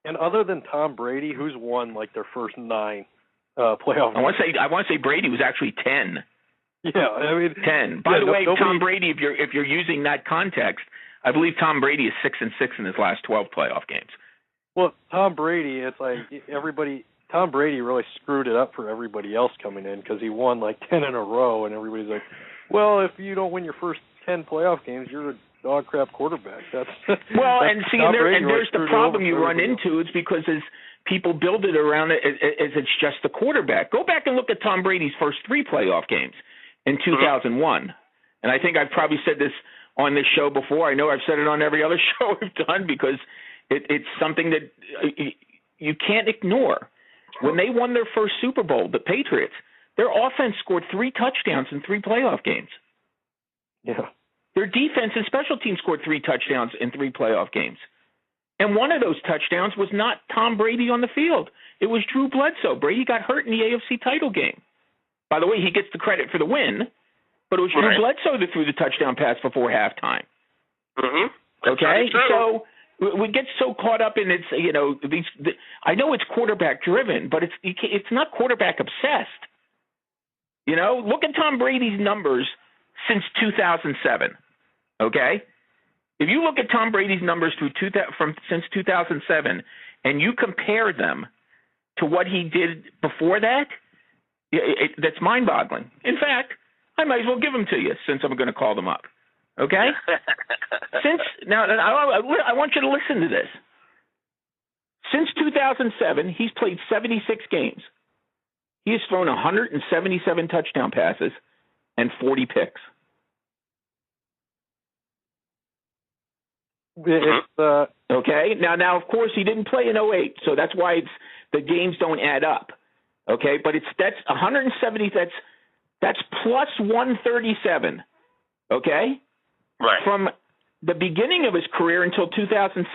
And other than Tom Brady, who's won like their first 9 playoff games? I want to say Brady was actually 10. Yeah, I mean 10. By the way, Tom Brady, if you're using that context, I believe Tom Brady is 6-6 in his last 12 playoff games. Well, Tom Brady, it's like Tom Brady really screwed it up for everybody else coming in because he won like 10 in a row, and everybody's like, well, if you don't win your first 10 playoff games, you're a dog crap quarterback. That's well, that's and see, there's the problem you run into is because as people build it around it as it's just the quarterback. Go back and look at Tom Brady's first 3 playoff games in 2001, and I think I've probably said this on this show before. I know I've said it on every other show we've done because it's something that you can't ignore. When they won their first Super Bowl, the Patriots, their offense scored 3 touchdowns in 3 playoff games. Yeah. Their defense and special teams scored 3 touchdowns in 3 playoff games. And one of those touchdowns was not Tom Brady on the field. It was Drew Bledsoe. Brady got hurt in the AFC title game. By the way, he gets the credit for the win, but it was Drew Bledsoe that threw the touchdown pass before halftime. Mm-hmm. Okay? So we get so caught up in it's, I know it's quarterback driven, but it's not quarterback obsessed. Look at Tom Brady's numbers since 2007. Okay? If you look at Tom Brady's numbers since 2007 and you compare them to what he did before that, that's mind-boggling. In fact, I might as well give them to you since I'm going to call them up. Okay? I want you to listen to this. Since 2007, he's played 76 games. He has thrown 177 touchdown passes and 40 picks. Okay? Now, of course, he didn't play in 08, so that's why the games don't add up. Okay? But that's 170. That's plus 137. Okay? Right. From the beginning of his career until 2006,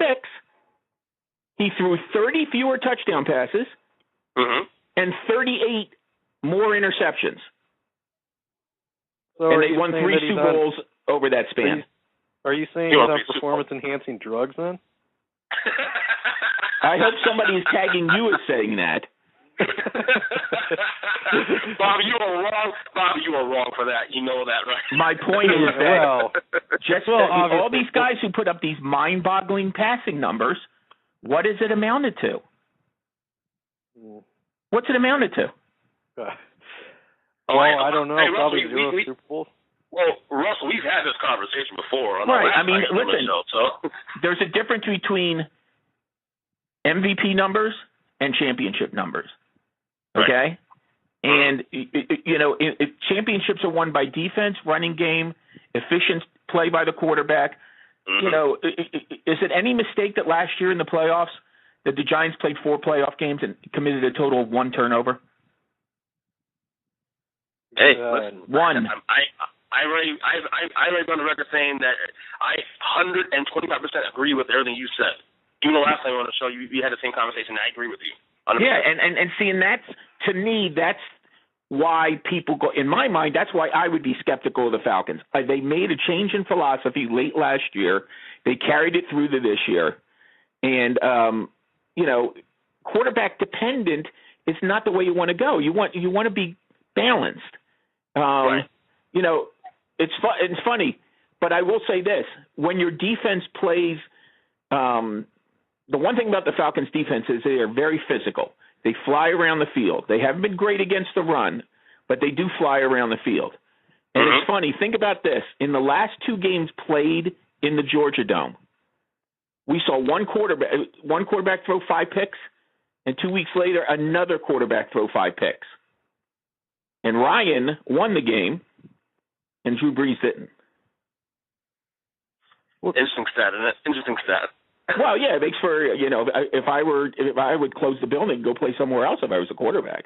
he threw 30 fewer touchdown passes and 38 more interceptions. So and they won 3 Super Bowls over that span. Are you saying he's on performance-enhancing drugs then? I hope somebody is tagging you as saying that. Bobby, you are wrong. Bobby, you are wrong for that. You know that, right? My point is that all these guys who put up these mind-boggling passing numbers, what has it amounted to? What's it amounted to? I don't know. Hey, probably 0 Super Bowls. Well, Russell, we've had this conversation before. Right. I mean, listen, show, so. There's a difference between MVP numbers and championship numbers. Okay? Right. And, if championships are won by defense, running game, efficient play by the quarterback, is it any mistake that last year in the playoffs that the Giants played 4 playoff games and committed a total of 1 turnover? Hey, listen. 1. I already on the record saying that I 125% agree with everything you said. Even the last time on the show, you had the same conversation. I agree with you. 100%. Yeah, and see, and that's, to me, that's why people go, in my mind, that's why I would be skeptical of the Falcons. They made a change in philosophy late last year. They carried it through to this year. And, quarterback dependent is not the way you want to go. You want to be balanced. Right. It's funny, but I will say this. When your defense plays, the one thing about the Falcons' defense is they are very physical. They fly around the field. They haven't been great against the run, but they do fly around the field. And it's funny. Think about this. In the last 2 games played in the Georgia Dome, we saw one quarterback throw 5 picks, and 2 weeks later, another quarterback throw 5 picks. And Ryan won the game, and Drew Brees didn't. Interesting stat, isn't it? Interesting stat. Well, yeah, it makes for, if I would close the building and go play somewhere else if I was a quarterback.